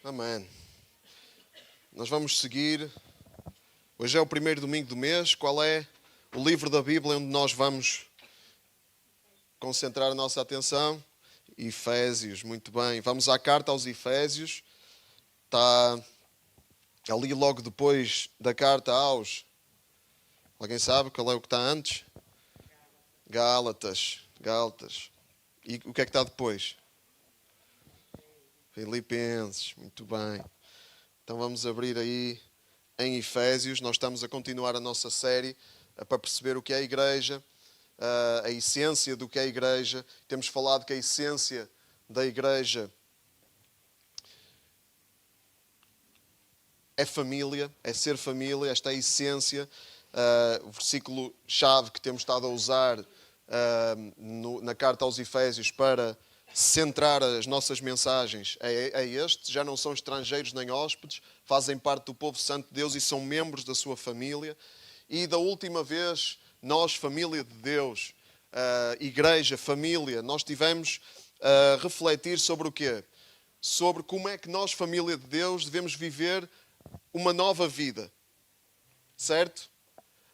Amém. Nós vamos seguir. Hoje é o primeiro domingo do mês. Qual é o livro da Bíblia onde nós vamos concentrar a nossa atenção? Efésios, muito bem. Vamos à carta aos Efésios. Está ali logo depois da carta aos... Alguém sabe qual é o que está antes? Gálatas. E o que é que está depois? Filipenses, muito bem. Então vamos abrir aí em Efésios. Nós estamos a continuar a nossa série para perceber o que é a igreja, a essência do que é a igreja. Temos falado que a essência da igreja é família, é ser família, esta é a essência. O versículo-chave que temos estado a usar na carta aos Efésios para centrar as nossas mensagens é este: já não são estrangeiros nem hóspedes, fazem parte do povo santo de Deus e são membros da sua família. E da última vez, nós, família de Deus, igreja, família, nós tivemos a refletir sobre o quê? Sobre como é que nós, família de Deus, devemos viver uma nova vida. Certo?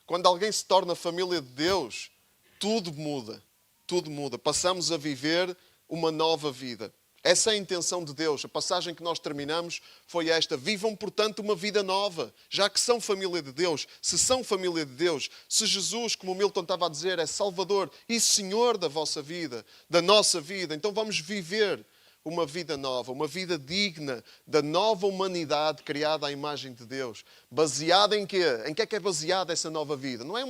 Quando alguém se torna família de Deus, tudo muda. Tudo muda. Passamos a viver uma nova vida. Essa é a intenção de Deus. A passagem que nós terminamos foi esta: vivam, portanto, uma vida nova, já que são família de Deus. Se são família de Deus, se Jesus, como o Milton estava a dizer, é Salvador e Senhor da vossa vida, da nossa vida, então vamos viver uma vida nova, uma vida digna da nova humanidade criada à imagem de Deus. Baseada em quê? Em que é baseada essa nova vida? Não é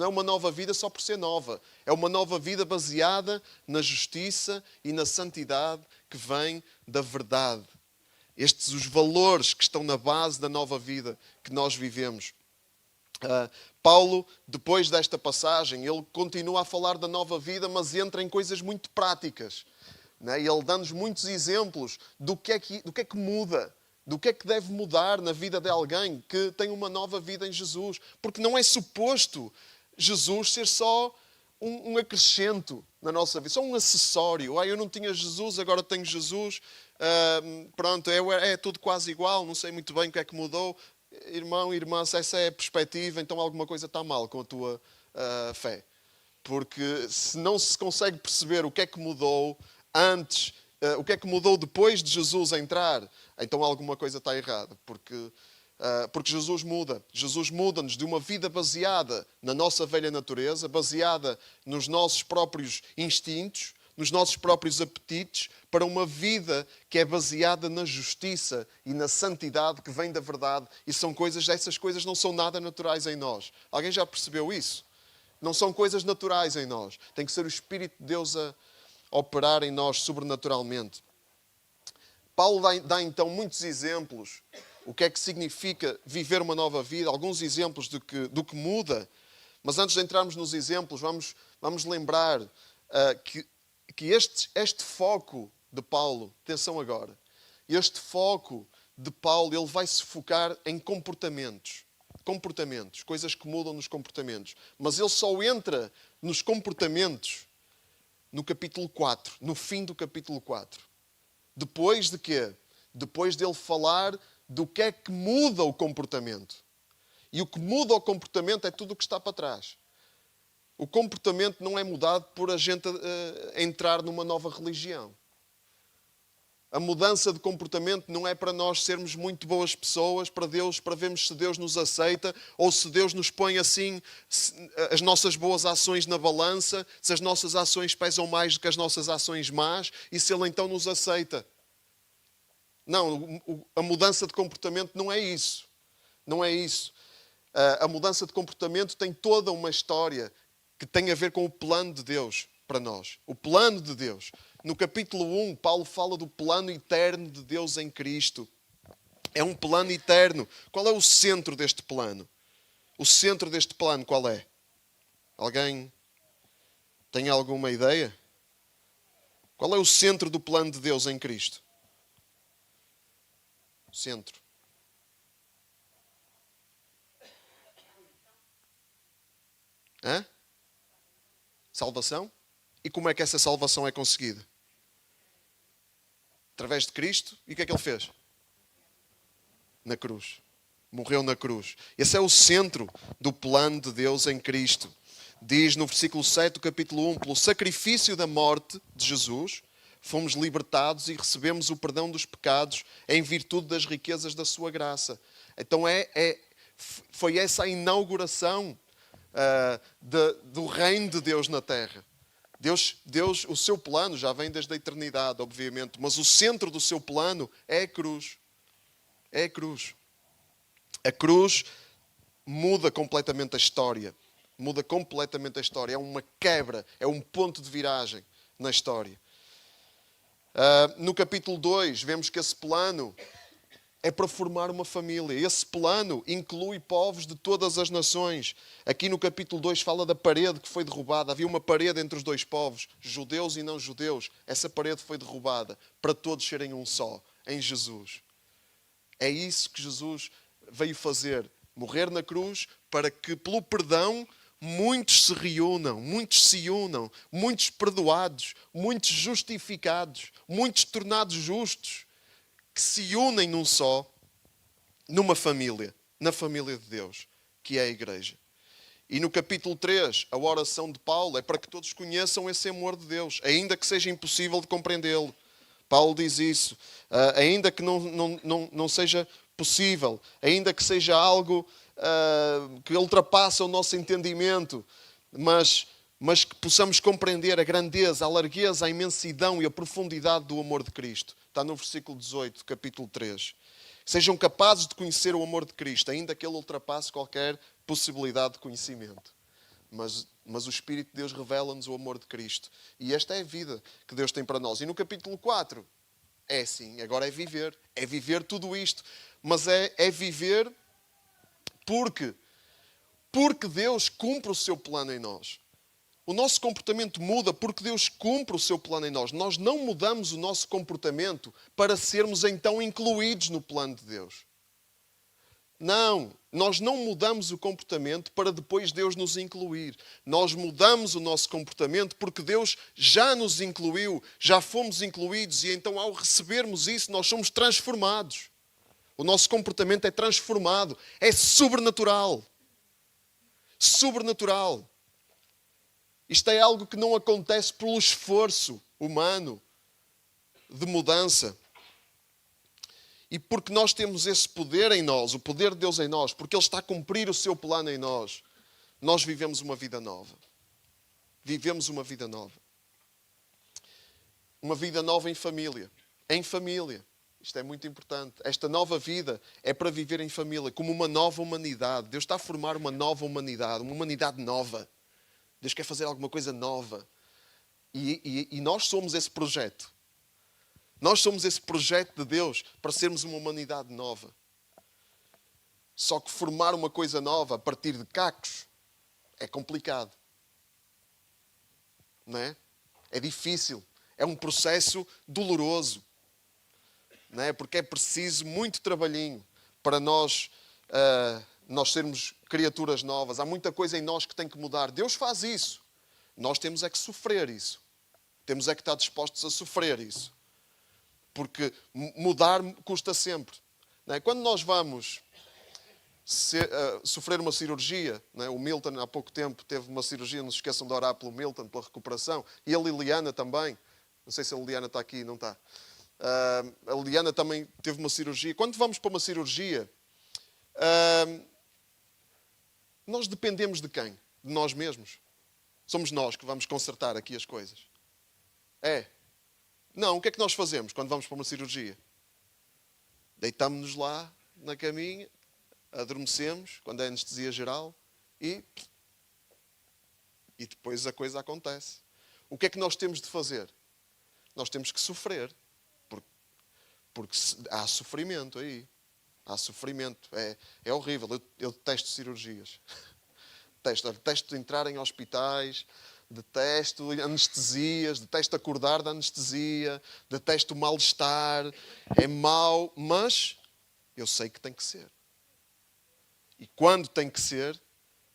uma nova vida só por ser nova. É uma nova vida baseada na justiça e na santidade que vem da verdade. Estes os valores que estão na base da nova vida que nós vivemos. Paulo, depois desta passagem, ele continua a falar da nova vida, mas entra em coisas muito práticas. E ele dá-nos muitos exemplos do que é que muda, do que é que deve mudar na vida de alguém que tem uma nova vida em Jesus. Porque não é suposto Jesus ser só um acrescento na nossa vida, só um acessório. Eu não tinha Jesus, agora tenho Jesus. Pronto, é tudo quase igual, não sei muito bem o que é que mudou. Irmão, irmã, se essa é a perspectiva, então alguma coisa está mal com a tua fé. Porque se não se consegue perceber o que é que mudou antes, o que é que mudou depois de Jesus entrar, então alguma coisa está errada, porque Jesus muda. Jesus muda-nos de uma vida baseada na nossa velha natureza, baseada nos nossos próprios instintos, nos nossos próprios apetites, para uma vida que é baseada na justiça e na santidade que vem da verdade. E essas coisas não são nada naturais em nós. Alguém já percebeu isso? Não são coisas naturais em nós. Tem que ser o Espírito de Deus a operar em nós sobrenaturalmente. Paulo dá então muitos exemplos. O que é que significa viver uma nova vida? Alguns exemplos do que muda. Mas antes de entrarmos nos exemplos, vamos lembrar que este foco de Paulo, atenção agora, este foco de Paulo, ele vai se focar em comportamentos, coisas que mudam nos comportamentos. Mas ele só entra nos comportamentos no capítulo 4, no fim do capítulo 4. Depois de quê? Depois dele falar do que é que muda o comportamento. E o que muda o comportamento é tudo o que está para trás. O comportamento não é mudado por a gente entrar numa nova religião. A mudança de comportamento não é para nós sermos muito boas pessoas, para vermos se Deus nos aceita, ou se Deus nos põe assim as nossas boas ações na balança, se as nossas ações pesam mais do que as nossas ações más, e se Ele então nos aceita. Não, a mudança de comportamento não é isso. Não é isso. A mudança de comportamento tem toda uma história que tem a ver com o plano de Deus para nós. O plano de Deus. No capítulo 1, Paulo fala do plano eterno de Deus em Cristo. É um plano eterno. Qual é o centro deste plano? O centro deste plano qual é? Alguém tem alguma ideia? Qual é o centro do plano de Deus em Cristo? O centro. Salvação? E como é que essa salvação é conseguida? Através de Cristo. E o que é que Ele fez? na cruz. Morreu na cruz. Esse é o centro do plano de Deus em Cristo. Diz no versículo 7 do capítulo 1, pelo sacrifício da morte de Jesus, fomos libertados e recebemos o perdão dos pecados em virtude das riquezas da sua graça. Então foi essa a inauguração do reino de Deus na terra. Deus, o seu plano já vem desde a eternidade, obviamente, mas o centro do seu plano é a cruz. É a cruz. A cruz muda completamente a história. Muda completamente a história. É uma quebra, é um ponto de viragem na história. No capítulo 2, vemos que esse plano é para formar uma família. Esse plano inclui povos de todas as nações. Aqui no capítulo 2 fala da parede que foi derrubada. Havia uma parede entre os dois povos, judeus e não judeus. Essa parede foi derrubada para todos serem um só, em Jesus. É isso que Jesus veio fazer. Morrer na cruz para que, pelo perdão, muitos se reúnam, muitos se unam, muitos perdoados, muitos justificados, muitos tornados justos, que se unem num só, numa família, na família de Deus, que é a Igreja. E no capítulo 3, a oração de Paulo é para que todos conheçam esse amor de Deus, ainda que seja impossível de compreendê-lo. Paulo diz isso, ainda que não seja possível, ainda que seja algo que ultrapassa o nosso entendimento, mas que possamos compreender a grandeza, a largueza, a imensidão e a profundidade do amor de Cristo. Está no versículo 18 do capítulo 3. Sejam capazes de conhecer o amor de Cristo, ainda que ele ultrapasse qualquer possibilidade de conhecimento. Mas o Espírito de Deus revela-nos o amor de Cristo. E esta é a vida que Deus tem para nós. E no capítulo 4, é assim, agora é viver. É viver tudo isto. Mas é viver porque Deus cumpre o seu plano em nós. O nosso comportamento muda porque Deus cumpre o seu plano em nós. Nós não mudamos o nosso comportamento para sermos então incluídos no plano de Deus. Não, nós não mudamos o comportamento para depois Deus nos incluir. Nós mudamos o nosso comportamento porque Deus já nos incluiu, já fomos incluídos e então ao recebermos isso nós somos transformados. O nosso comportamento é transformado, é sobrenatural. Sobrenatural. Isto é algo que não acontece pelo esforço humano de mudança. E porque nós temos esse poder em nós, o poder de Deus em nós, porque Ele está a cumprir o seu plano em nós, nós vivemos uma vida nova. Vivemos uma vida nova. Uma vida nova em família. Em família. Isto é muito importante. Esta nova vida é para viver em família, como uma nova humanidade. Deus está a formar uma nova humanidade, uma humanidade nova. Deus quer fazer alguma coisa nova. E nós somos esse projeto. Nós somos esse projeto de Deus para sermos uma humanidade nova. Só que formar uma coisa nova a partir de cacos é complicado. Não é? É difícil. É um processo doloroso. Não é? Porque é preciso muito trabalhinho para nós sermos criaturas novas. Há muita coisa em nós que tem que mudar. Deus faz isso. Nós temos é que sofrer isso. Temos é que estar dispostos a sofrer isso. Porque mudar custa sempre. Não é? Quando nós vamos sofrer uma cirurgia, não é? O Milton há pouco tempo teve uma cirurgia, não se esqueçam de orar pelo Milton, pela recuperação. E a Liliana também. Não sei se a Liliana está aqui, não está. A Liliana também teve uma cirurgia. Quando vamos para uma cirurgia, nós dependemos de quem? De nós mesmos. Somos nós que vamos consertar aqui as coisas. É. Não, o que é que nós fazemos quando vamos para uma cirurgia? Deitamos-nos lá na caminha, adormecemos, quando é anestesia geral, e depois a coisa acontece. O que é que nós temos de fazer? Nós temos que sofrer. Porque há sofrimento aí. Há sofrimento. É horrível. Eu detesto cirurgias. Detesto entrar em hospitais, detesto anestesias, detesto acordar da anestesia, detesto o mal-estar. É mau, mas eu sei que tem que ser. E quando tem que ser,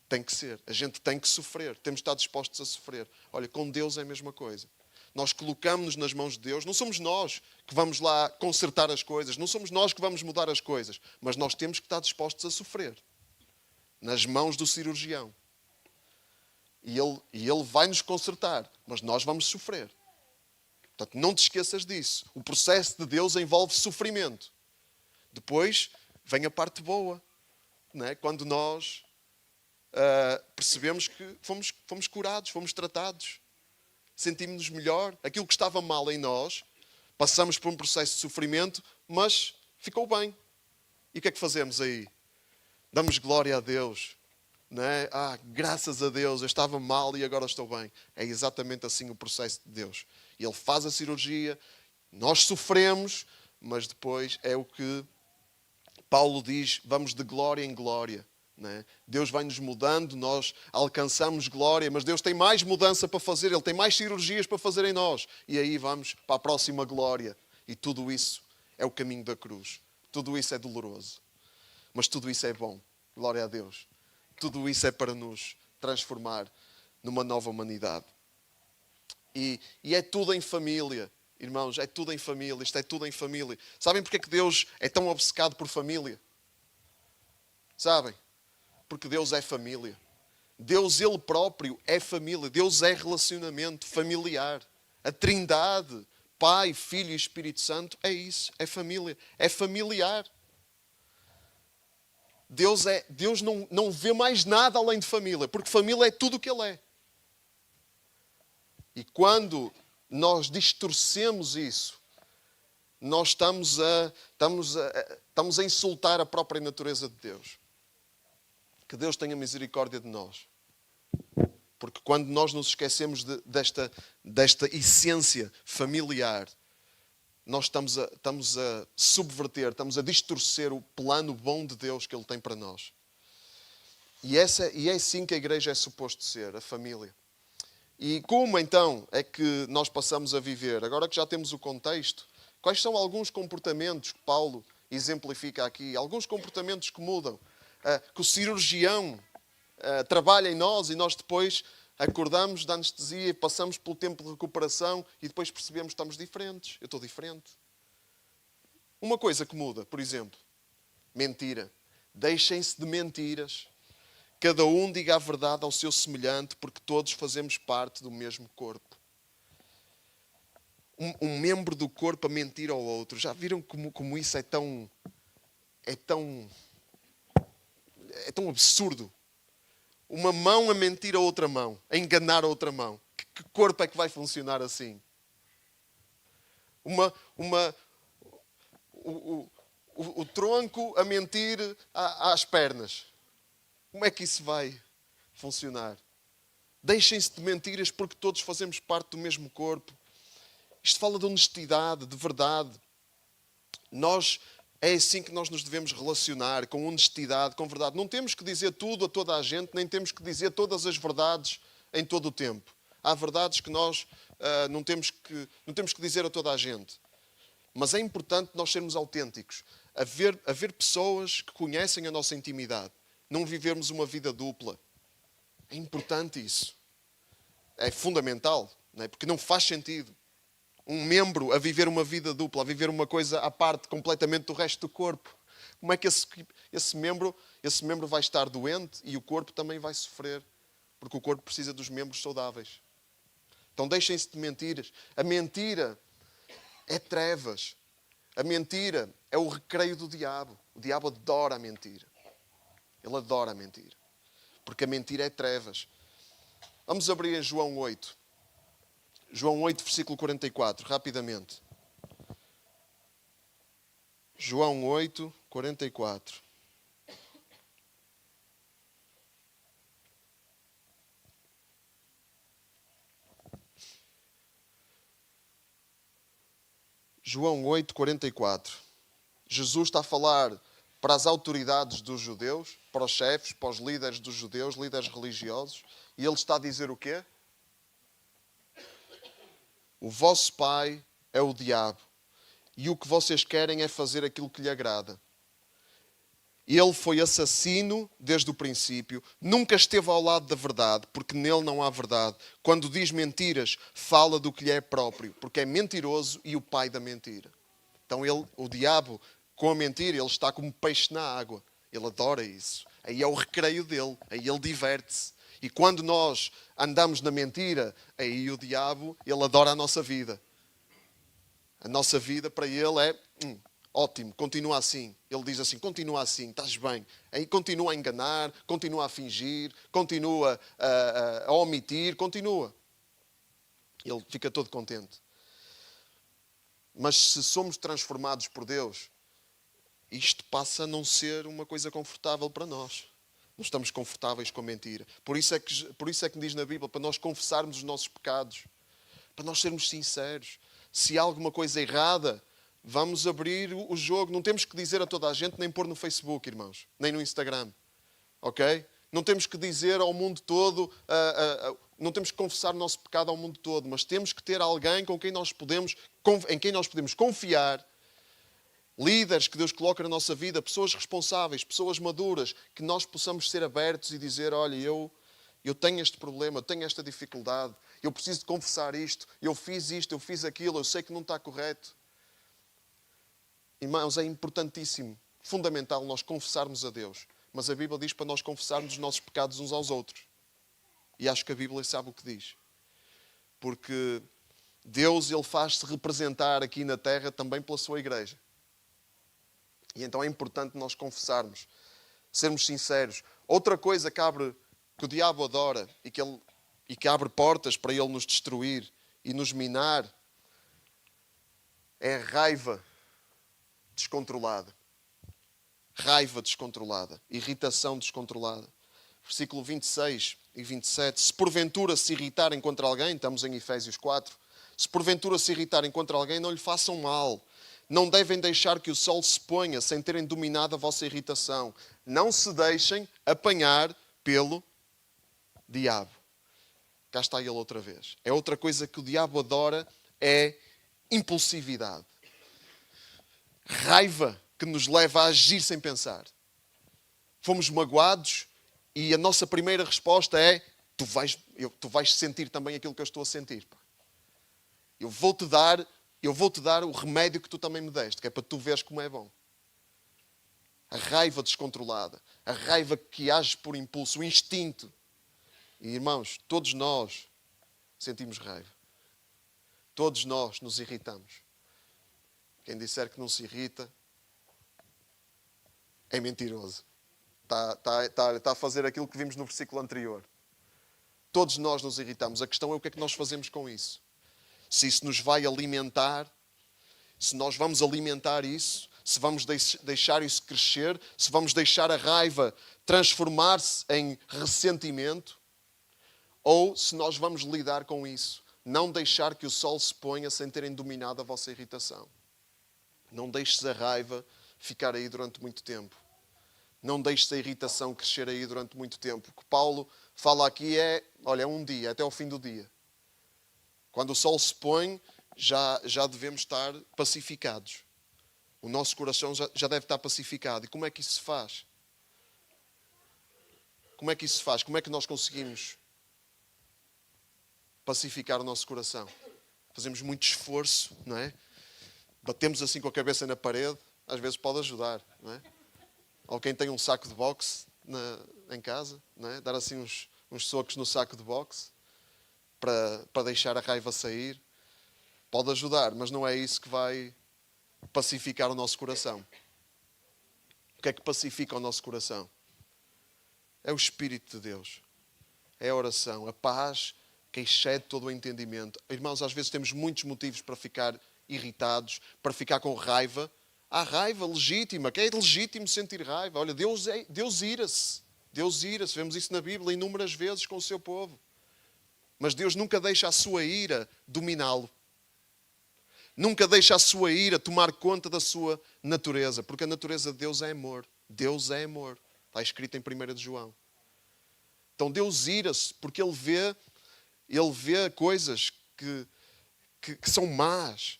tem que ser. A gente tem que sofrer. Temos de estar dispostos a sofrer. Olha, com Deus é a mesma coisa. nós colocamos-nos nas mãos de Deus. Não somos nós que vamos lá consertar as coisas, não somos nós que vamos mudar as coisas, mas nós temos que estar dispostos a sofrer nas mãos do cirurgião. E ele vai nos consertar, mas nós vamos sofrer. Portanto, não te esqueças disso. O processo de Deus envolve sofrimento. Depois vem a parte boa, não é? Quando nós percebemos que fomos curados, fomos tratados, sentimos-nos melhor. Aquilo que estava mal em nós, passamos por um processo de sofrimento, mas ficou bem. E o que é que fazemos aí? Damos glória a Deus. Não é? Graças a Deus, eu estava mal e agora estou bem. É exatamente assim o processo de Deus. Ele faz a cirurgia, nós sofremos, mas depois é o que Paulo diz, vamos de glória em glória. Não é? Deus vai nos mudando, nós alcançamos glória, mas Deus tem mais mudança para fazer, Ele tem mais cirurgias para fazer em nós. E aí vamos para a próxima glória. E tudo isso é o caminho da cruz. Tudo isso é doloroso. Mas tudo isso é bom. Glória a Deus. Tudo isso é para nos transformar numa nova humanidade. E é tudo em família. Irmãos, é tudo em família. Isto é tudo em família. Sabem porque é que Deus é tão obcecado por família? Sabem? Porque Deus é família. Deus, Ele próprio, é família. Deus é relacionamento familiar. A Trindade, Pai, Filho e Espírito Santo, é isso. É família. É familiar. Deus não vê mais nada além de família, porque família é tudo o que Ele é. E quando nós distorcemos isso, nós estamos a insultar a própria natureza de Deus. Que Deus tenha misericórdia de nós. Porque quando nós nos esquecemos desta essência familiar, nós estamos a subverter, estamos a distorcer o plano bom de Deus que Ele tem para nós. E é assim que a igreja é suposto ser, a família. E como então é que nós passamos a viver? Agora que já temos o contexto, quais são alguns comportamentos que Paulo exemplifica aqui? Alguns comportamentos que mudam, que o cirurgião trabalha em nós e nós depois acordamos da anestesia e passamos pelo tempo de recuperação e depois percebemos que estamos diferentes. Eu estou diferente. Uma coisa que muda, por exemplo, mentira. Deixem-se de mentiras. Cada um diga a verdade ao seu semelhante, porque todos fazemos parte do mesmo corpo. Um membro do corpo a mentir ao outro. Já viram como isso é tão absurdo? Uma mão a mentir a outra mão, a enganar a outra mão. Que corpo é que vai funcionar assim? O tronco a mentir às pernas. Como é que isso vai funcionar? Deixem-se de mentiras porque todos fazemos parte do mesmo corpo. Isto fala de honestidade, de verdade. É assim que nós nos devemos relacionar, com honestidade, com verdade. Não temos que dizer tudo a toda a gente, nem temos que dizer todas as verdades em todo o tempo. Há verdades que nós não temos que dizer a toda a gente. Mas é importante nós sermos autênticos. Haver pessoas que conhecem a nossa intimidade. Não vivermos uma vida dupla. É importante isso. É fundamental, não é? Porque não faz sentido. Um membro a viver uma vida dupla, a viver uma coisa à parte completamente do resto do corpo. Como é que esse membro vai estar doente e o corpo também vai sofrer? Porque o corpo precisa dos membros saudáveis. Então deixem-se de mentiras. A mentira é trevas. A mentira é o recreio do diabo. O diabo adora a mentira. Ele adora a mentira. Porque a mentira é trevas. Vamos abrir em João 8. João 8, versículo 44, rapidamente. João 8, 44. João 8, 44. Jesus está a falar para as autoridades dos judeus, para os chefes, para os líderes dos judeus, líderes religiosos. E ele está a dizer o quê? O vosso pai é o diabo. E o que vocês querem é fazer aquilo que lhe agrada. Ele foi assassino desde o princípio, nunca esteve ao lado da verdade, porque nele não há verdade. Quando diz mentiras, fala do que lhe é próprio, porque é mentiroso e o pai da mentira. Então o diabo, com a mentira, ele está como peixe na água. Ele adora isso. Aí é o recreio dele, aí ele diverte-se. E quando nós andamos na mentira, aí o diabo, ele adora a nossa vida. A nossa vida para ele é ótimo, continua assim. Ele diz assim, continua assim, estás bem. Aí continua a enganar, continua a fingir, continua a omitir, continua. Ele fica todo contente. Mas se somos transformados por Deus, isto passa a não ser uma coisa confortável para nós. Não estamos confortáveis com a mentira. Por isso é que diz na Bíblia, para nós confessarmos os nossos pecados, para nós sermos sinceros. Se há alguma coisa errada, vamos abrir o jogo. Não temos que dizer a toda a gente, nem pôr no Facebook, irmãos, nem no Instagram. Ok? Não temos que dizer ao mundo todo, não temos que confessar o nosso pecado ao mundo todo, mas temos que ter alguém em quem nós podemos confiar. Líderes que Deus coloca na nossa vida, pessoas responsáveis, pessoas maduras, que nós possamos ser abertos e dizer, olha, eu tenho este problema, eu tenho esta dificuldade, eu preciso de confessar isto, eu fiz aquilo, eu sei que não está correto. Irmãos, é importantíssimo, fundamental nós confessarmos a Deus. Mas a Bíblia diz para nós confessarmos os nossos pecados uns aos outros. E acho que a Bíblia sabe o que diz. Porque Deus, Ele faz-se representar aqui na terra também pela sua igreja. E então é importante nós confessarmos, sermos sinceros. Outra coisa que o diabo adora e que abre portas para ele nos destruir e nos minar é a raiva descontrolada. Raiva descontrolada, irritação descontrolada. Versículo 26 e 27. Se porventura se irritarem contra alguém, estamos em Efésios 4, se porventura se irritarem contra alguém, não lhe façam mal. Não devem deixar que o sol se ponha sem terem dominado a vossa irritação. Não se deixem apanhar pelo diabo. Cá está ele outra vez. É outra coisa que o diabo adora, é impulsividade. Raiva que nos leva a agir sem pensar. Fomos magoados e a nossa primeira resposta é tu vais sentir também aquilo que eu estou a sentir. Eu vou-te dar o remédio que tu também me deste, que é para tu veres como é bom. A raiva descontrolada, a raiva que age por impulso, o instinto. E irmãos, todos nós sentimos raiva. Todos nós nos irritamos. Quem disser que não se irrita é mentiroso. Está a fazer aquilo que vimos no versículo anterior. Todos nós nos irritamos. A questão é o que é que nós fazemos com isso. Se isso nos vai alimentar, se nós vamos alimentar isso, se vamos deixar isso crescer, se vamos deixar a raiva transformar-se em ressentimento, ou se nós vamos lidar com isso. Não deixar que o sol se ponha sem terem dominado a vossa irritação. Não deixes a raiva ficar aí durante muito tempo. Não deixes a irritação crescer aí durante muito tempo. O que Paulo fala aqui é um dia, até ao fim do dia. Quando o sol se põe, já devemos estar pacificados. O nosso coração já deve estar pacificado. E como é que isso se faz? Como é que isso se faz? Como é que nós conseguimos pacificar o nosso coração? Fazemos muito esforço, não é? Batemos assim com a cabeça na parede. Às vezes pode ajudar, não é? Ou quem tem um saco de boxe em casa, não é? Dar assim uns socos no saco de boxe para deixar a raiva sair. Pode ajudar, mas não é isso que vai pacificar o nosso coração. O que é que pacifica o nosso coração? É o Espírito de Deus. É a oração, a paz que excede todo o entendimento. Irmãos, às vezes temos muitos motivos para ficar irritados, para ficar com raiva. Há raiva legítima, que é legítimo sentir raiva. Olha, Deus ira-se. Deus ira-se. Vemos isso na Bíblia inúmeras vezes com o seu povo. Mas Deus nunca deixa a sua ira dominá-lo. Nunca deixa a sua ira tomar conta da sua natureza. Porque a natureza de Deus é amor. Deus é amor. Está escrito em 1 de João. Então Deus ira-se porque Ele vê coisas que são más.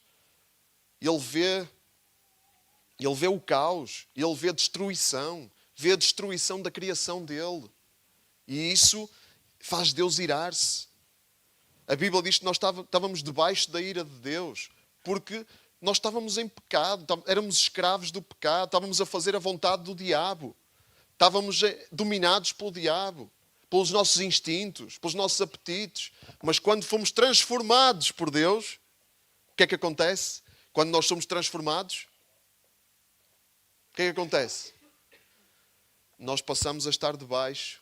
Ele vê o caos. Ele vê a destruição. vê a destruição da criação dele. E isso faz Deus irar-se. A Bíblia diz que nós estávamos debaixo da ira de Deus, porque nós estávamos em pecado, éramos escravos do pecado, estávamos a fazer a vontade do diabo. Estávamos dominados pelo diabo, pelos nossos instintos, pelos nossos apetites. Mas quando fomos transformados por Deus, o que é que acontece? Quando nós somos transformados, o que é que acontece? Nós passamos a estar debaixo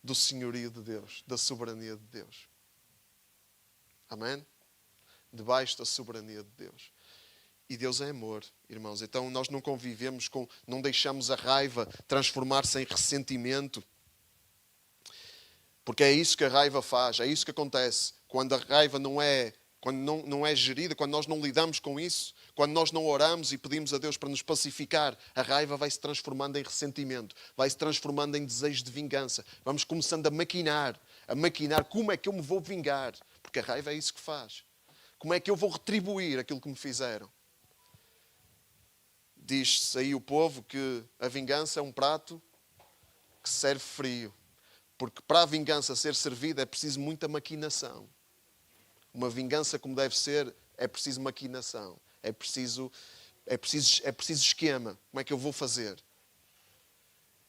do senhorio de Deus, da soberania de Deus. Amém? Debaixo da soberania de Deus. E Deus é amor, irmãos. Então nós não convivemos com, não deixamos a raiva transformar-se em ressentimento. Porque é isso que a raiva faz, é isso que acontece. Quando a raiva quando não é gerida, quando nós não lidamos com isso, quando nós não oramos e pedimos a Deus para nos pacificar, a raiva vai se transformando em ressentimento, vai se transformando em desejo de vingança. Vamos começando a maquinar como é que eu me vou vingar. Porque a raiva é isso que faz. Como é que eu vou retribuir aquilo que me fizeram? Diz-se aí o povo que a vingança é um prato que serve frio. Porque para a vingança ser servida é preciso muita maquinação. Uma vingança como deve ser é preciso maquinação. É preciso esquema. Como é que eu vou fazer?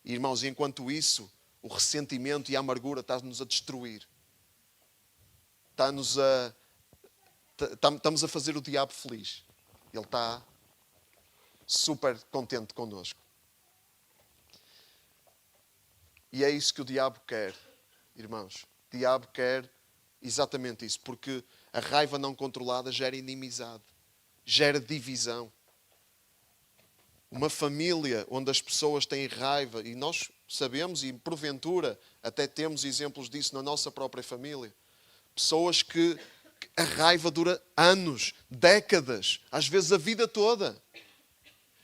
E, irmãos, enquanto isso, o ressentimento e a amargura estão-nos a destruir. Estamos a fazer o diabo feliz. Ele está super contente connosco. E é isso que o diabo quer, irmãos. O diabo quer exatamente isso. Porque a raiva não controlada gera inimizade. Gera divisão. Uma família onde as pessoas têm raiva, e nós sabemos, e porventura até temos exemplos disso na nossa própria família. Pessoas que a raiva dura anos, décadas, às vezes a vida toda.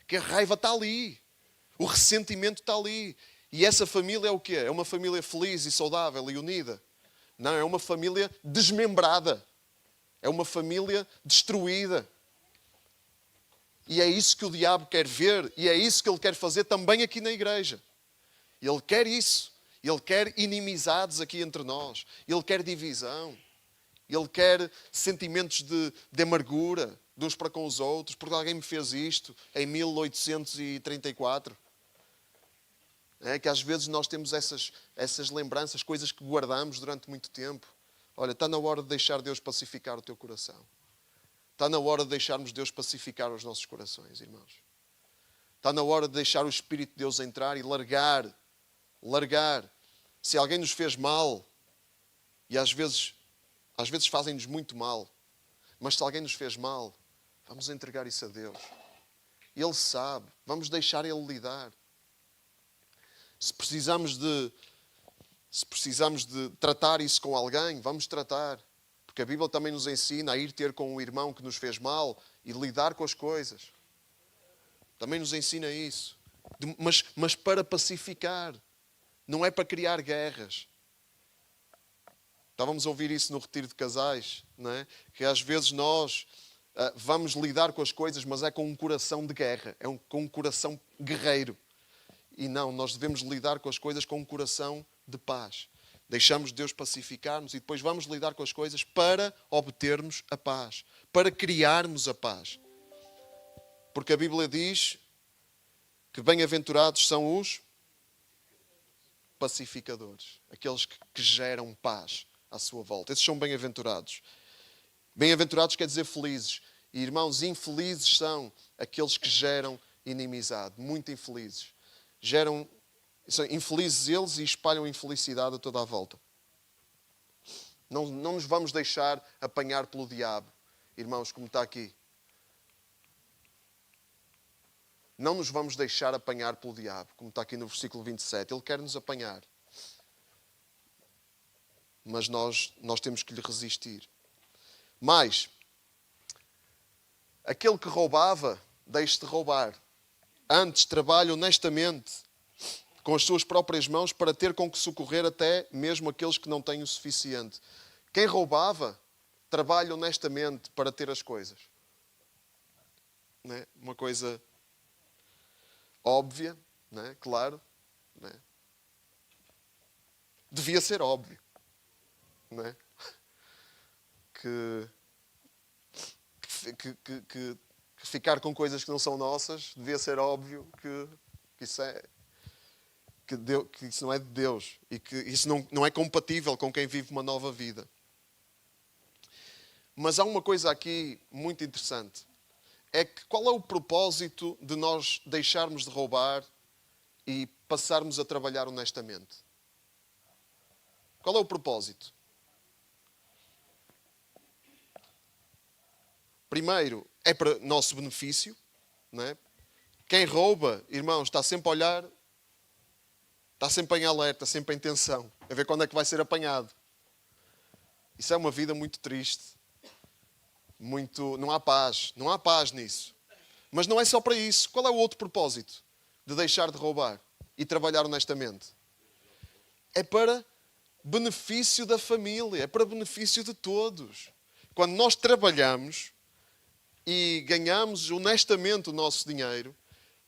Que a raiva está ali. O ressentimento está ali. E essa família é o quê? É uma família feliz e saudável e unida? Não, é uma família desmembrada. É uma família destruída. E é isso que o diabo quer ver e é isso que ele quer fazer também aqui na igreja. Ele quer isso. Ele quer inimizades aqui entre nós. Ele quer divisão. Ele quer sentimentos de amargura de uns para com os outros, porque alguém me fez isto em 1834. É que às vezes nós temos essas lembranças, coisas que guardamos durante muito tempo. Olha, está na hora de deixar Deus pacificar o teu coração. Está na hora de deixarmos Deus pacificar os nossos corações, irmãos. Está na hora de deixar o Espírito de Deus entrar e largar. Se alguém nos fez mal, e às vezes fazem-nos muito mal, mas se alguém nos fez mal, vamos entregar isso a Deus. Ele sabe, vamos deixar Ele lidar. Se precisamos de tratar isso com alguém, vamos tratar. Porque a Bíblia também nos ensina a ir ter com um irmão que nos fez mal e lidar com as coisas. Também nos ensina isso. Mas para pacificar. Não é para criar guerras. Estávamos a ouvir isso no retiro de casais, não é? Que às vezes nós vamos lidar com as coisas, mas é com um coração de guerra. Com um coração guerreiro. E não, nós devemos lidar com as coisas com um coração de paz. Deixamos Deus pacificar-nos e depois vamos lidar com as coisas para obtermos a paz. Para criarmos a paz. Porque a Bíblia diz que bem-aventurados são os pacificadores. Aqueles que geram paz à sua volta. Esses são bem-aventurados. Bem-aventurados quer dizer felizes. E irmãos, infelizes são aqueles que geram inimizade. Muito infelizes. São infelizes eles e espalham infelicidade a toda a volta. Não nos vamos deixar apanhar pelo diabo, irmãos, como está aqui. Não nos vamos deixar apanhar pelo diabo, como está aqui no versículo 27. Ele quer nos apanhar. Mas nós temos que lhe resistir. Mas, aquele que roubava, deixe de roubar. Antes, trabalhe honestamente com as suas próprias mãos para ter com que socorrer até mesmo aqueles que não têm o suficiente. Quem roubava, trabalha honestamente para ter as coisas. Não é? Uma coisa óbvia, não é? Claro, não é? Devia ser óbvio, não é? Que ficar com coisas que não são nossas devia ser óbvio que isso é que isso não é de Deus e que isso não é compatível com quem vive uma nova vida. Mas há uma coisa aqui muito interessante. É que qual é o propósito de nós deixarmos de roubar e passarmos a trabalhar honestamente? Qual é o propósito? Primeiro, é para nosso benefício, não é? Quem rouba, irmãos, está sempre a olhar, está sempre em alerta, sempre em tensão, a ver quando é que vai ser apanhado. Isso é uma vida muito triste. Não há paz nisso. Mas não é só para isso. Qual é o outro propósito de deixar de roubar e trabalhar honestamente? É para benefício da família, é para benefício de todos. Quando nós trabalhamos e ganhamos honestamente o nosso dinheiro,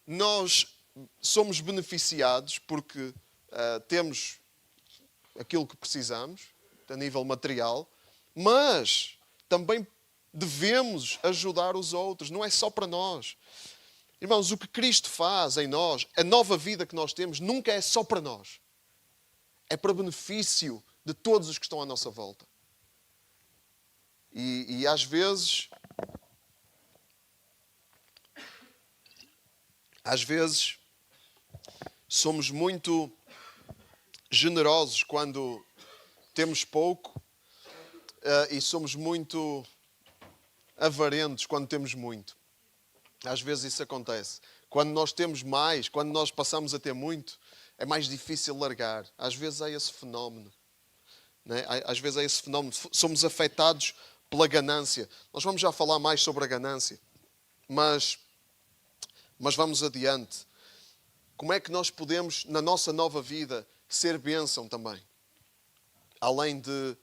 nós somos beneficiados porque temos aquilo que precisamos, a nível material, mas também devemos ajudar os outros, não é só para nós. Irmãos, o que Cristo faz em nós, a nova vida que nós temos, nunca é só para nós. É para benefício de todos os que estão à nossa volta. E às vezes somos muito generosos quando temos pouco e somos muito avarentos quando temos muito. Às vezes isso acontece. Quando nós temos mais, quando nós passamos a ter muito, é mais difícil largar. Às vezes há esse fenómeno. Não é? Às vezes há esse fenómeno. Somos afetados pela ganância. Nós vamos já falar mais sobre a ganância. Mas vamos adiante. Como é que nós podemos, na nossa nova vida, ser bênção também? Além de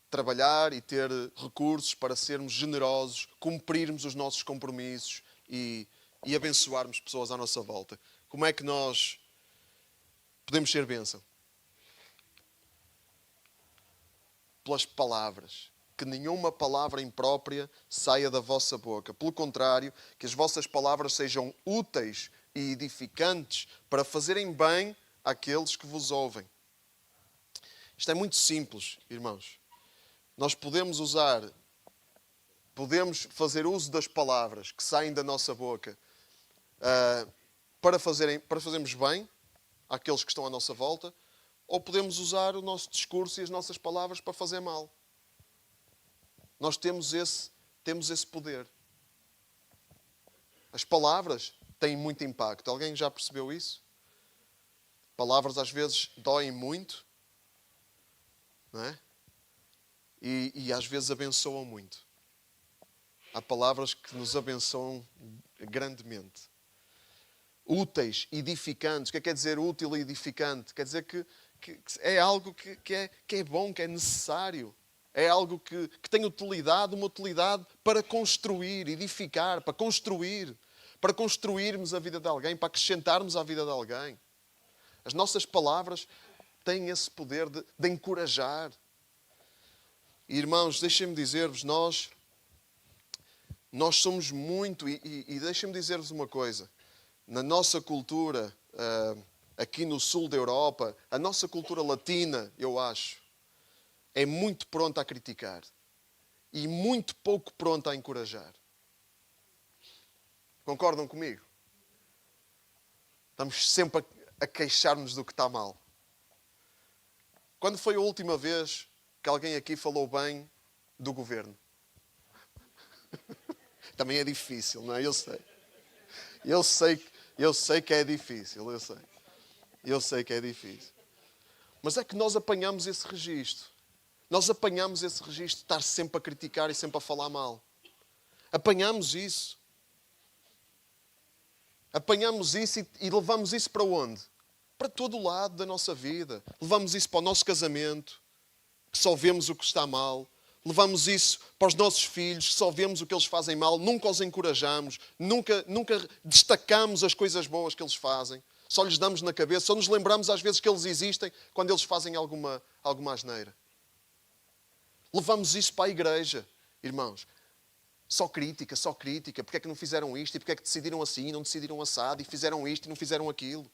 trabalhar e ter recursos para sermos generosos, cumprirmos os nossos compromissos e abençoarmos pessoas à nossa volta. Como é que nós podemos ser bênção? Pelas palavras. Que nenhuma palavra imprópria saia da vossa boca. Pelo contrário, que as vossas palavras sejam úteis e edificantes para fazerem bem àqueles que vos ouvem. Isto é muito simples, irmãos. Nós podemos fazer uso das palavras que saem da nossa boca para fazermos bem àqueles que estão à nossa volta, ou podemos usar o nosso discurso e as nossas palavras para fazer mal. Nós temos esse poder. As palavras têm muito impacto. Alguém já percebeu isso? Palavras às vezes doem muito, não é? E às vezes abençoam muito. Há palavras que nos abençoam grandemente. Úteis, edificantes. O que quer dizer útil e edificante? Quer dizer que é algo que é bom, que é necessário. É algo que tem utilidade, uma utilidade para construir, edificar, para construirmos a vida de alguém, para acrescentarmos à vida de alguém. As nossas palavras têm esse poder de encorajar. E, irmãos, deixem-me dizer-vos, nós somos muito, e deixem-me dizer-vos uma coisa, na nossa cultura, aqui no sul da Europa, a nossa cultura latina, eu acho, é muito pronta a criticar e muito pouco pronta a encorajar. Concordam comigo? Estamos sempre a queixar-nos do que está mal. Quando foi a última vez que alguém aqui falou bem do governo? Também é difícil, não é? Eu sei que é difícil, eu sei que é difícil. Mas é que nós apanhamos esse registro. Nós apanhamos esse registro de estar sempre a criticar e sempre a falar mal. Apanhamos isso. Apanhamos isso e levamos isso para onde? Para todo o lado da nossa vida. Levamos isso para o nosso casamento, que só vemos o que está mal. Levamos isso para os nossos filhos, que só vemos o que eles fazem mal. Nunca os encorajamos, nunca destacamos as coisas boas que eles fazem. Só lhes damos na cabeça, só nos lembramos às vezes que eles existem quando eles fazem alguma asneira. Levamos isso para a igreja, irmãos. Só crítica. Porque é que não fizeram isto? E porque é que decidiram assim e não decidiram assado? E fizeram isto e não fizeram aquilo?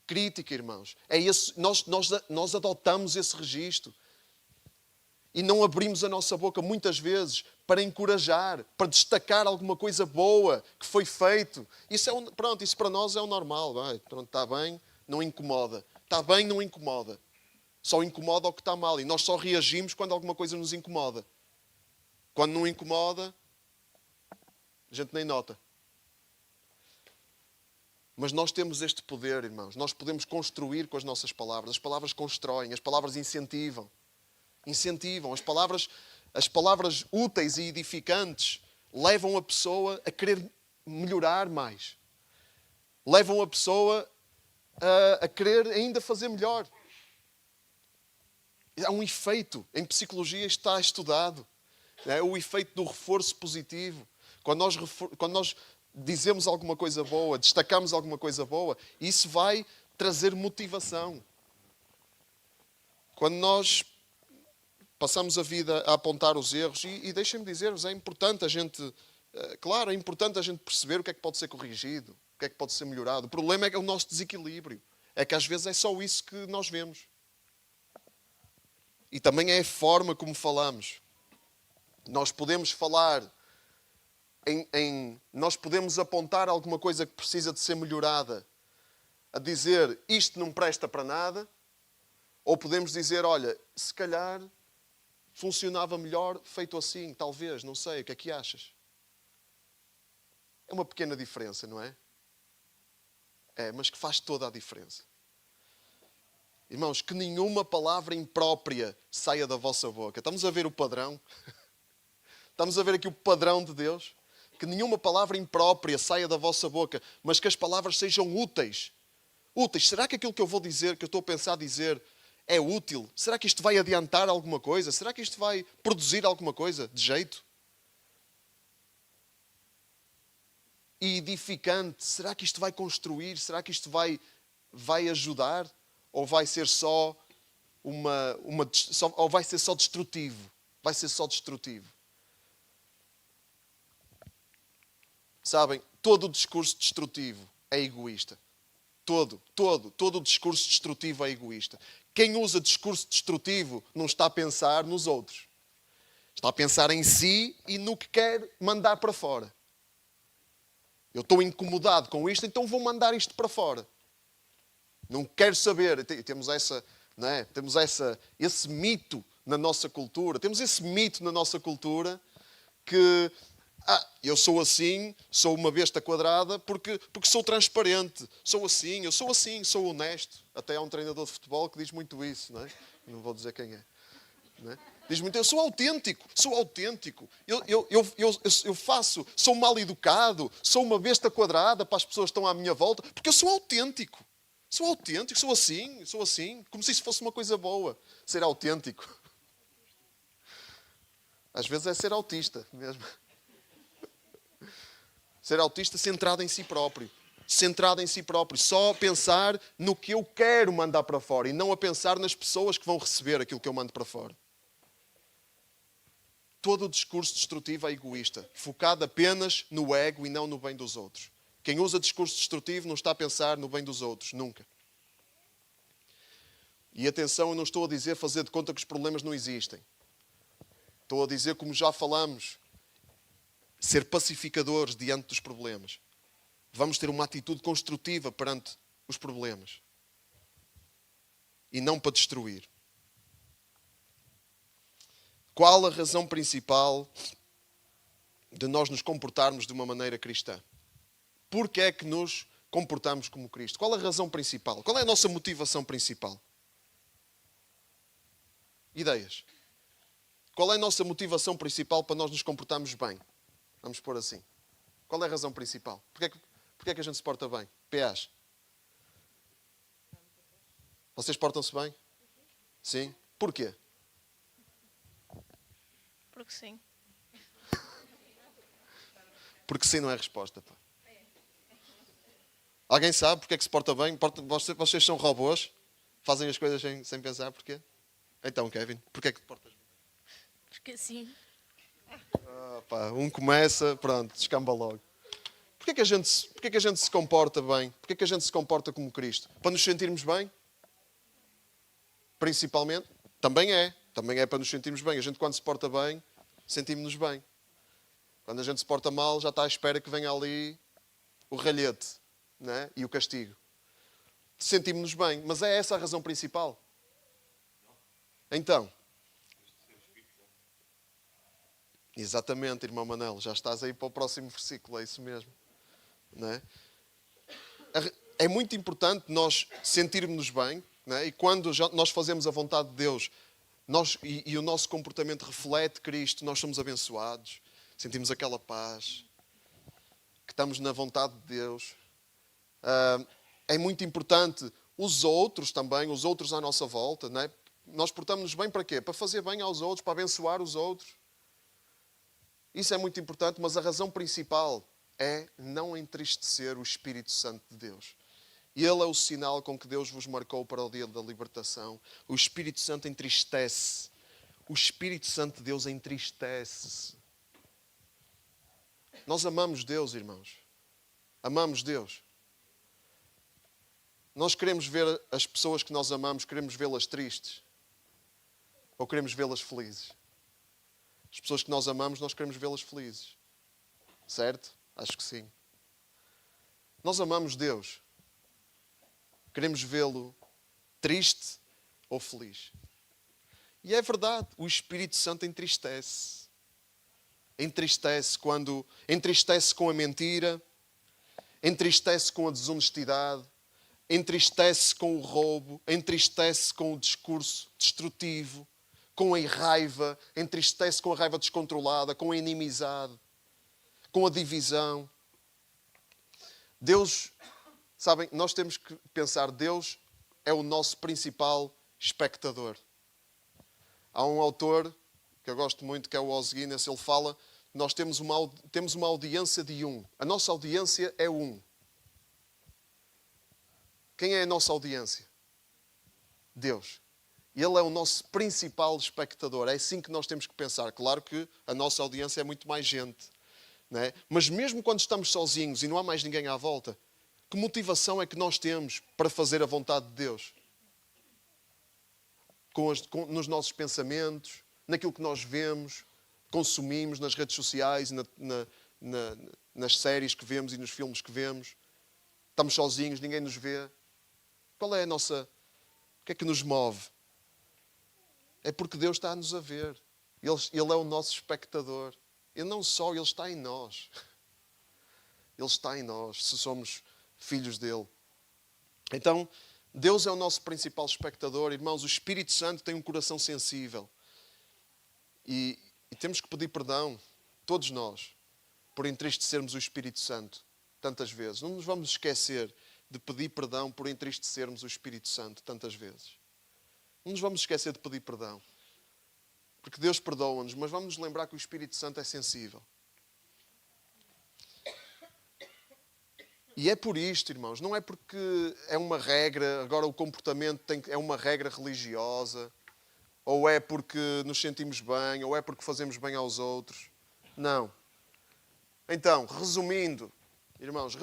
Crítica, irmãos. É esse, nós adotamos esse registro. E não abrimos a nossa boca muitas vezes para encorajar, para destacar alguma coisa boa que foi feito. Isso para nós é o normal. Pronto, está bem, não incomoda. Está bem, não incomoda. Só incomoda o que está mal. E nós só reagimos quando alguma coisa nos incomoda. Quando não incomoda, a gente nem nota. Mas nós temos este poder, irmãos. Nós podemos construir com as nossas palavras. As palavras constroem, as palavras incentivam. As palavras úteis e edificantes levam a pessoa a querer melhorar mais. Levam a pessoa a querer ainda fazer melhor. Há um efeito, em psicologia está estudado. É o efeito do reforço positivo. Quando nós dizemos alguma coisa boa, destacamos alguma coisa boa, isso vai trazer motivação. Quando nós passamos a vida a apontar os erros, e deixem-me dizer-vos, é importante a gente perceber o que é que pode ser corrigido, o que é que pode ser melhorado. O problema é o nosso desequilíbrio. É que às vezes é só isso que nós vemos. E também é a forma como falamos. Nós podemos falar nós podemos apontar alguma coisa que precisa de ser melhorada, a dizer isto não presta para nada, ou podemos dizer, olha, se calhar funcionava melhor feito assim, talvez, não sei, o que é que achas? É uma pequena diferença, não é? É, mas que faz toda a diferença. Irmãos, que nenhuma palavra imprópria saia da vossa boca. Estamos a ver o padrão? Estamos a ver aqui o padrão de Deus? Que nenhuma palavra imprópria saia da vossa boca, mas que as palavras sejam úteis. Úteis. Será que aquilo que eu vou dizer, que eu estou a pensar dizer, é útil? Será que isto vai adiantar alguma coisa? Será que isto vai produzir alguma coisa de jeito? E edificante. Será que isto vai construir? Será que isto vai ajudar? Ou vai ser só ou vai ser só destrutivo? Vai ser só destrutivo. Sabem, todo o discurso destrutivo é egoísta. Todo o discurso destrutivo é egoísta. Quem usa discurso destrutivo não está a pensar nos outros. Está a pensar em si e no que quer mandar para fora. Eu estou incomodado com isto, então vou mandar isto para fora. Não quero saber. Temos esse mito na nossa cultura. Temos esse mito na nossa cultura que eu sou assim, sou uma besta quadrada porque sou transparente. Sou assim, sou honesto. Até há um treinador de futebol que diz muito isso, não é? Não vou dizer quem é. Não é? Diz muito, eu sou autêntico. Eu sou mal educado, sou uma besta quadrada para as pessoas que estão à minha volta, porque eu sou autêntico. Sou assim, como se isso fosse uma coisa boa, ser autêntico. Às vezes é ser autista mesmo. Ser autista centrado em si próprio. Só a pensar no que eu quero mandar para fora e não a pensar nas pessoas que vão receber aquilo que eu mando para fora. Todo o discurso destrutivo é egoísta, focado apenas no ego e não no bem dos outros. Quem usa discurso destrutivo não está a pensar no bem dos outros, nunca. E atenção, eu não estou a dizer fazer de conta que os problemas não existem. Estou a dizer, como já falamos, ser pacificadores diante dos problemas. Vamos ter uma atitude construtiva perante os problemas. E não para destruir. Qual a razão principal de nós nos comportarmos de uma maneira cristã? Porquê é que nos comportamos como Cristo? Qual a razão principal? Qual é a nossa motivação principal? Ideias. Qual é a nossa motivação principal para nós nos comportarmos bem? Vamos pôr assim. Qual é a razão principal? Porquê é que a gente se porta bem? PAs. Vocês portam-se bem? Sim. Porquê? Porque sim. Porque sim não é resposta. Pá. Alguém sabe porque é que se porta bem? Vocês são robôs? Fazem as coisas sem pensar porquê? Então, Kevin, porquê é que te portas bem? Porque sim. Um começa, pronto, descamba logo. Porquê que a gente se comporta bem? Porquê que a gente se comporta como Cristo? Para nos sentirmos bem? Principalmente? Também é para nos sentirmos bem. A gente quando se porta bem, sentimos-nos bem. Quando a gente se porta mal, já está à espera que venha ali o ralhete, né? E o castigo. Sentimos-nos bem, mas é essa a razão principal. Então, exatamente, irmão Manel, já estás aí para o próximo versículo, é isso mesmo. Não é? É muito importante nós sentirmos-nos bem, não é? E quando nós fazemos a vontade de Deus e o nosso comportamento reflete Cristo, nós somos abençoados, sentimos aquela paz, que estamos na vontade de Deus. É muito importante os outros também, os outros à nossa volta, não é? Nós portamos-nos bem para quê? Para fazer bem aos outros, para abençoar os outros. Isso é muito importante, mas a razão principal é não entristecer o Espírito Santo de Deus. Ele é o sinal com que Deus vos marcou para o dia da libertação. O Espírito Santo entristece. O Espírito Santo de Deus entristece-se. Nós amamos Deus, irmãos. Amamos Deus. Nós queremos ver as pessoas que nós amamos, queremos vê-las tristes. Ou queremos vê-las felizes? As pessoas que nós amamos, nós queremos vê-las felizes. Certo? Acho que sim. Nós amamos Deus. Queremos vê-lo triste ou feliz. E é verdade, o Espírito Santo entristece. Entristece com a mentira, entristece com a desonestidade, entristece com o roubo, entristece com o discurso destrutivo, com a raiva, entristece com a raiva descontrolada, com a inimizade, com a divisão. Deus, sabem, nós temos que pensar, Deus é o nosso principal espectador. Há um autor que eu gosto muito, que é o Os Guinness, ele fala, nós temos uma audiência de um. A nossa audiência é um. Quem é a nossa audiência? Deus. Ele é o nosso principal espectador. É assim que nós temos que pensar. Claro que a nossa audiência é muito mais gente. Não é? Mas mesmo quando estamos sozinhos e não há mais ninguém à volta, que motivação é que nós temos para fazer a vontade de Deus? Nos nossos pensamentos, naquilo que nós vemos, consumimos nas redes sociais, nas séries que vemos e nos filmes que vemos. Estamos sozinhos, ninguém nos vê. Qual é a nossa... O que é que nos move? É porque Deus está-nos a ver. Ele é o nosso espectador. E não só, Ele está em nós. Ele está em nós, se somos filhos dEle. Então, Deus é o nosso principal espectador. Irmãos, o Espírito Santo tem um coração sensível. E temos que pedir perdão, todos nós, por entristecermos o Espírito Santo tantas vezes. Não nos vamos esquecer de pedir perdão por entristecermos o Espírito Santo tantas vezes. Não nos vamos esquecer de pedir perdão. Porque Deus perdoa-nos, mas vamos nos lembrar que o Espírito Santo é sensível. E é por isto, irmãos, não é porque é uma regra, agora o comportamento é uma regra religiosa, ou é porque nos sentimos bem, ou é porque fazemos bem aos outros. Não. Então, resumindo, irmãos,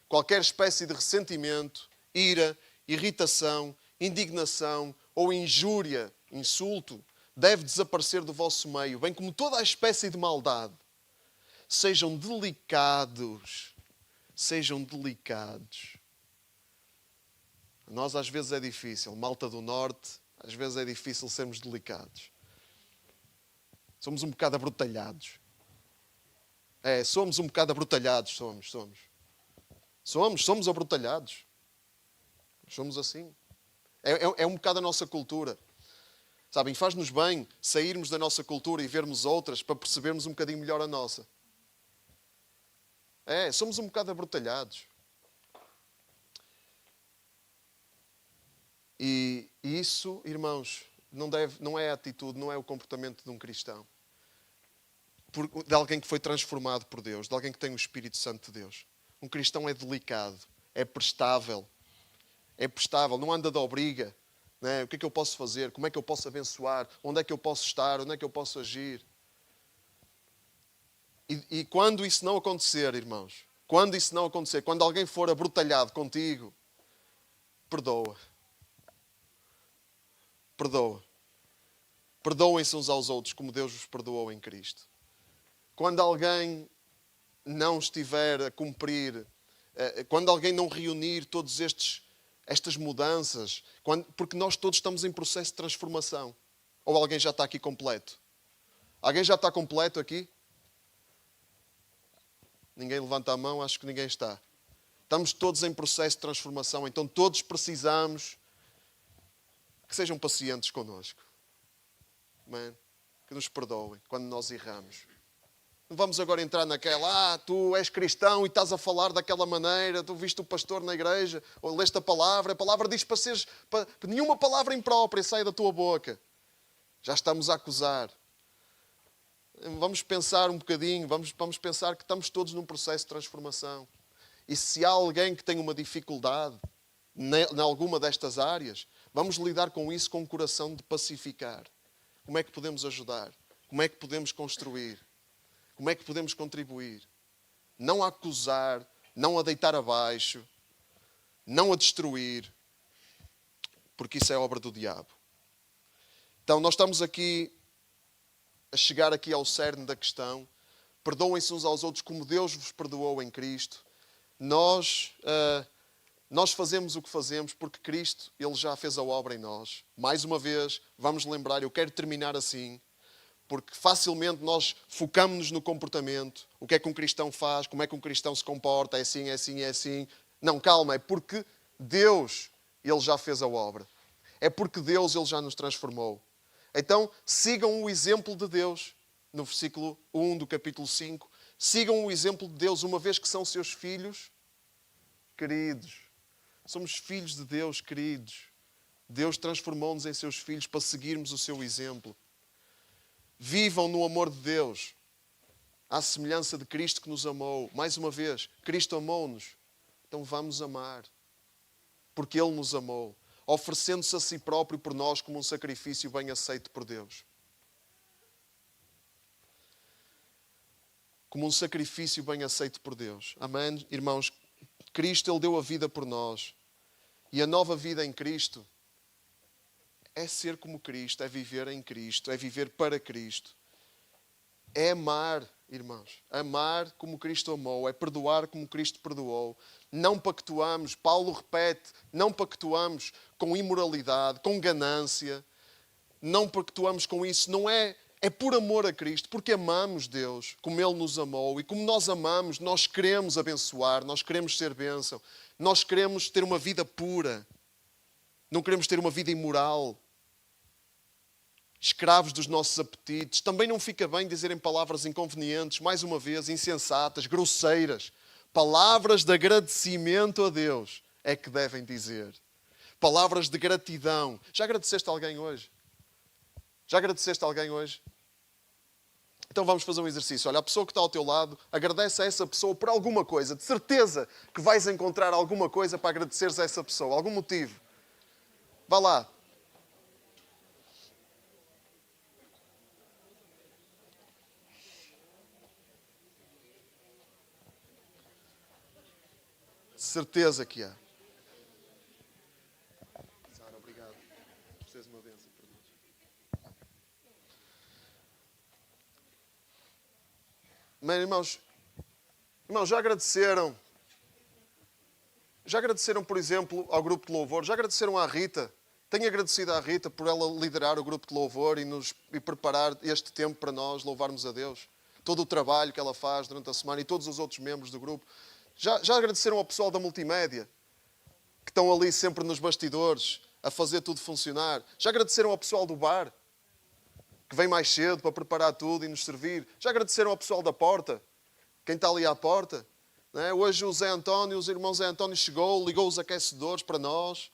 qualquer espécie de ressentimento, ira, irritação, indignação ou injúria, insulto, deve desaparecer do vosso meio, bem como toda a espécie de maldade. Sejam delicados. Sejam delicados. Nós às vezes é difícil, malta do Norte, às vezes é difícil sermos delicados. Somos um bocado abrutalhados. Somos um bocado abrutalhados, somos. Somos abrutalhados. Somos assim. É um bocado a nossa cultura. Sabem, faz-nos bem sairmos da nossa cultura e vermos outras para percebermos um bocadinho melhor a nossa. Somos um bocado abrutalhados. E isso, irmãos, não é a atitude, não é o comportamento de um cristão. De alguém que foi transformado por Deus, de alguém que tem o Espírito Santo de Deus. Um cristão é delicado, é prestável. É prestável, não anda de obriga. Não é? O que é que eu posso fazer? Como é que eu posso abençoar? Onde é que eu posso estar? Onde é que eu posso agir? E quando isso não acontecer, irmãos, quando isso não acontecer, quando alguém for abrutalhado contigo, perdoa. Perdoa. Perdoem-se uns aos outros como Deus vos perdoou em Cristo. Quando alguém não estiver a cumprir, quando alguém não reunir todas estas mudanças, porque nós todos estamos em processo de transformação. Ou alguém já está aqui completo? Alguém já está completo aqui? Ninguém levanta a mão, acho que ninguém está. Estamos todos em processo de transformação, então todos precisamos que sejam pacientes connosco. Amém? Que nos perdoem quando nós erramos. Não vamos agora entrar naquela, tu és cristão e estás a falar daquela maneira, tu viste o pastor na igreja, ou leste a palavra diz para seres, nenhuma palavra imprópria sai da tua boca. Já estamos a acusar. Vamos pensar um bocadinho, vamos pensar que estamos todos num processo de transformação. E se há alguém que tem uma dificuldade em alguma destas áreas, vamos lidar com isso com um coração de pacificar. Como é que podemos ajudar? Como é que podemos construir? Como é que podemos contribuir? Não a acusar, não a deitar abaixo, não a destruir, porque isso é obra do diabo. Então, nós estamos aqui a chegar aqui ao cerne da questão. Perdoem-se uns aos outros como Deus vos perdoou em Cristo. Nós fazemos o que fazemos porque Cristo, Ele já fez a obra em nós. Mais uma vez, vamos lembrar, eu quero terminar assim, porque facilmente nós focamos-nos no comportamento. O que é que um cristão faz? Como é que um cristão se comporta? É assim, é assim, é assim. Não, calma, é porque Deus, Ele já fez a obra. É porque Deus, Ele já nos transformou. Então, sigam o exemplo de Deus. No versículo 1 do capítulo 5. Sigam o exemplo de Deus, uma vez que são seus filhos queridos. Somos filhos de Deus, queridos. Deus transformou-nos em seus filhos para seguirmos o seu exemplo. Vivam no amor de Deus, à semelhança de Cristo que nos amou. Mais uma vez, Cristo amou-nos. Então vamos amar. Porque Ele nos amou, oferecendo-se a si próprio por nós como um sacrifício bem aceito por Deus. Como um sacrifício bem aceito por Deus. Amém? Irmãos, Cristo, Ele deu a vida por nós. E a nova vida em Cristo é ser como Cristo, é viver em Cristo, é viver para Cristo. É amar, irmãos. Amar como Cristo amou, é perdoar como Cristo perdoou. Não pactuamos, Paulo repete, não pactuamos com imoralidade, com ganância. Não pactuamos com isso, não é por amor a Cristo, porque amamos Deus, como Ele nos amou. E como nós amamos, nós queremos abençoar, nós queremos ser bênção. Nós queremos ter uma vida pura. Não queremos ter uma vida imoral. Escravos dos nossos apetites. Também não fica bem dizerem palavras inconvenientes, mais uma vez, insensatas, grosseiras. Palavras de agradecimento a Deus é que devem dizer. Palavras de gratidão. Já agradeceste a alguém hoje? Já agradeceste a alguém hoje? Então vamos fazer um exercício. Olha, a pessoa que está ao teu lado, agradece a essa pessoa por alguma coisa. De certeza que vais encontrar alguma coisa para agradeceres a essa pessoa. Algum motivo. Vá lá. Certeza que há. Sara, obrigado. Vocês uma bênção para nós. Mas, irmãos, já agradeceram? Já agradeceram, por exemplo, ao grupo de louvor? Já agradeceram à Rita? Tenho agradecido à Rita por ela liderar o grupo de louvor e preparar este tempo para nós louvarmos a Deus. Todo o trabalho que ela faz durante a semana e todos os outros membros do grupo. Já agradeceram ao pessoal da multimédia, que estão ali sempre nos bastidores, a fazer tudo funcionar? Já agradeceram ao pessoal do bar, que vem mais cedo para preparar tudo e nos servir? Já agradeceram ao pessoal da porta, quem está ali à porta? Não é? Hoje o Zé António, os irmãos Zé António chegou, ligou os aquecedores para nós,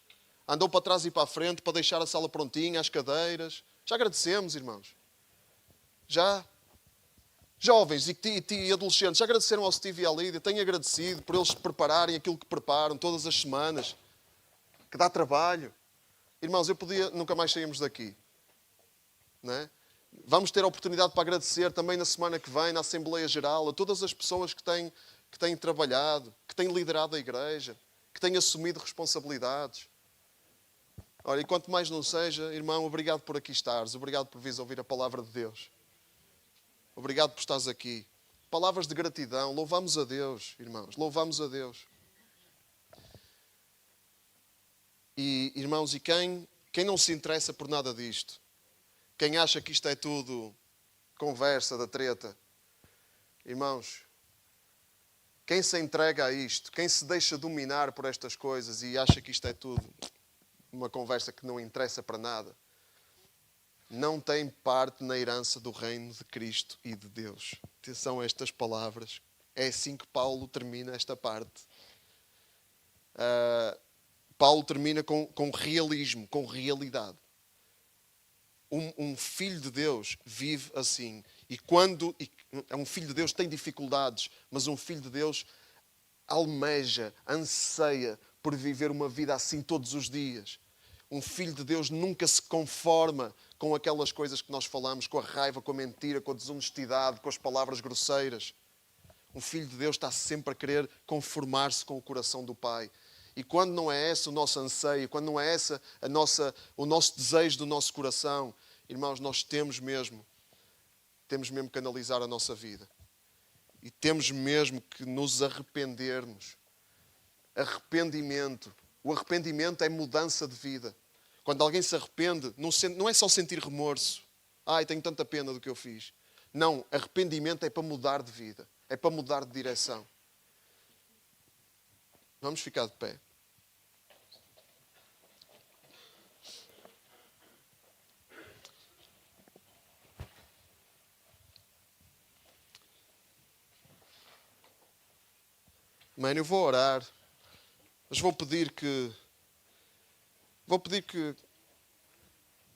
andou para trás e para a frente para deixar a sala prontinha, as cadeiras. Já agradecemos, irmãos? Já Jovens e adolescentes, já agradeceram ao Steve e à Lídia? Tenho agradecido por eles prepararem aquilo que preparam todas as semanas, que dá trabalho. Irmãos, eu podia, nunca mais saímos daqui. Não é? Vamos ter a oportunidade para agradecer também na semana que vem, na Assembleia Geral, a todas as pessoas que têm trabalhado, que têm liderado a igreja, que têm assumido responsabilidades. Ora, e quanto mais não seja, irmão, obrigado por aqui estares, obrigado por vires ouvir a palavra de Deus. Obrigado por estares aqui. Palavras de gratidão. Louvamos a Deus, irmãos. Louvamos a Deus. E, irmãos, quem não se interessa por nada disto? Quem acha que isto é tudo conversa da treta? Irmãos, quem se entrega a isto, quem se deixa dominar por estas coisas e acha que isto é tudo uma conversa que não interessa para nada, não tem parte na herança do reino de Cristo e de Deus. Atenção a estas palavras. É assim que Paulo termina esta parte. Paulo termina com realismo, com realidade. Um filho de Deus vive assim. E quando um filho de Deus tem dificuldades, mas um filho de Deus almeja, anseia por viver uma vida assim todos os dias. Um filho de Deus nunca se conforma com aquelas coisas que nós falamos, com a raiva, com a mentira, com a desonestidade, com as palavras grosseiras. Um filho de Deus está sempre a querer conformar-se com o coração do Pai. E quando não é esse o nosso anseio, quando não é esse o nosso desejo do nosso coração, irmãos, nós temos mesmo que analisar a nossa vida. E temos mesmo que nos arrependermos. Arrependimento. O arrependimento é mudança de vida. Quando alguém se arrepende, não é só sentir remorso. Ai, tenho tanta pena do que eu fiz. Não, arrependimento é para mudar de vida. É para mudar de direção. Vamos ficar de pé. Mano, eu vou orar. Mas vou pedir que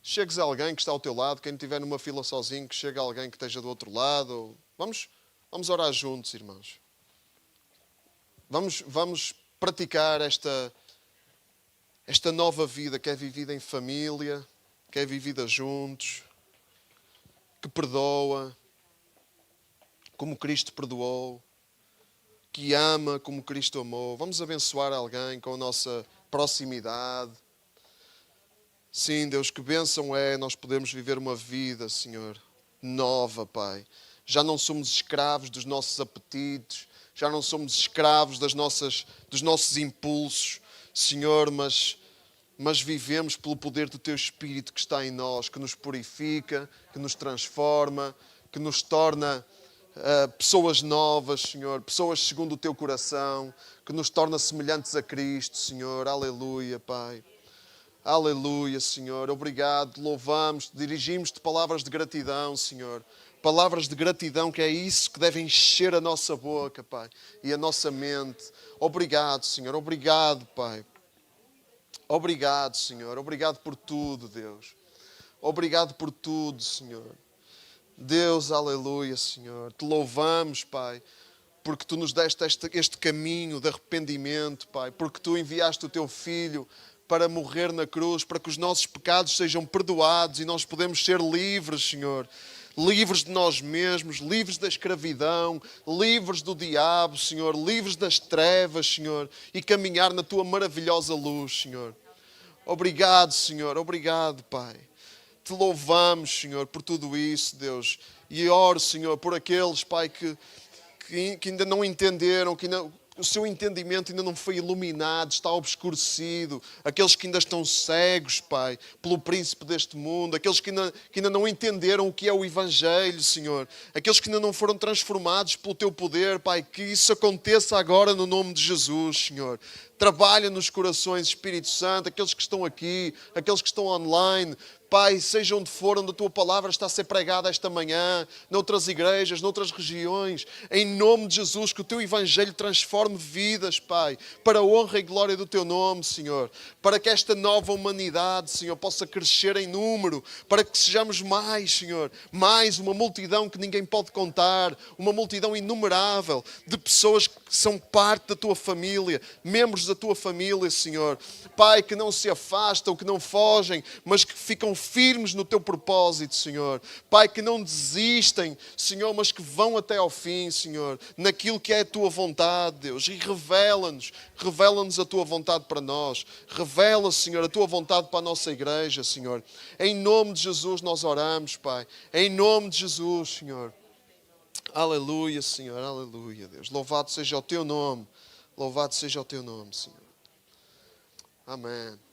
chegues a alguém que está ao teu lado, quem estiver numa fila sozinho, que chegue a alguém que esteja do outro lado. Vamos orar juntos, irmãos. Vamos praticar esta nova vida que é vivida em família, que é vivida juntos, que perdoa, como Cristo perdoou, que ama como Cristo amou. Vamos abençoar alguém com a nossa proximidade. Sim, Deus, que bênção é nós podemos viver uma vida, Senhor, nova, Pai. Já não somos escravos dos nossos apetites, já não somos escravos dos nossos impulsos, Senhor, mas vivemos pelo poder do Teu Espírito que está em nós, que nos purifica, que nos transforma, que nos torna pessoas novas, Senhor, pessoas segundo o Teu coração, que nos torna semelhantes a Cristo, Senhor. Aleluia, Pai. Aleluia, Senhor. Obrigado, louvamos, dirigimos-te palavras de gratidão, Senhor. Palavras de gratidão, que é isso que deve encher a nossa boca, Pai, e a nossa mente. Obrigado, Senhor. Obrigado, Pai. Obrigado, Senhor. Obrigado por tudo, Deus. Obrigado por tudo, Senhor. Deus, aleluia, Senhor. Te louvamos, Pai, porque Tu nos deste este caminho de arrependimento, Pai, porque Tu enviaste o Teu Filho para morrer na cruz, para que os nossos pecados sejam perdoados e nós podemos ser livres, Senhor. Livres de nós mesmos, livres da escravidão, livres do diabo, Senhor, livres das trevas, Senhor, e caminhar na Tua maravilhosa luz, Senhor. Obrigado, Senhor. Obrigado, Pai. Te louvamos, Senhor, por tudo isso, Deus. E oro, Senhor, por aqueles, Pai, que ainda não entenderam, o seu entendimento ainda não foi iluminado, está obscurecido. Aqueles que ainda estão cegos, Pai, pelo príncipe deste mundo. Aqueles que ainda não entenderam o que é o Evangelho, Senhor. Aqueles que ainda não foram transformados pelo Teu poder, Pai. Que isso aconteça agora no nome de Jesus, Senhor. Trabalha nos corações, Espírito Santo, aqueles que estão aqui, aqueles que estão online. Pai, seja onde for, onde a Tua palavra está a ser pregada esta manhã, noutras igrejas, noutras regiões, em nome de Jesus, que o Teu Evangelho transforme vidas, Pai, para a honra e glória do Teu nome, Senhor, para que esta nova humanidade, Senhor, possa crescer em número, para que sejamos mais, Senhor, mais uma multidão que ninguém pode contar, uma multidão inumerável de pessoas que são parte da Tua família, membros da Tua família, Senhor. Pai, que não se afastam, que não fogem, mas que ficam firmes no Teu propósito, Senhor. Pai, que não desistem, Senhor, mas que vão até ao fim, Senhor, naquilo que é a Tua vontade, Deus. E revela-nos a Tua vontade para nós. Revela, Senhor, a Tua vontade para a nossa igreja, Senhor. Em nome de Jesus nós oramos, Pai. Em nome de Jesus, Senhor. Aleluia, Senhor. Aleluia, Deus. Louvado seja o Teu nome. Louvado seja o Teu nome, Senhor. Amém.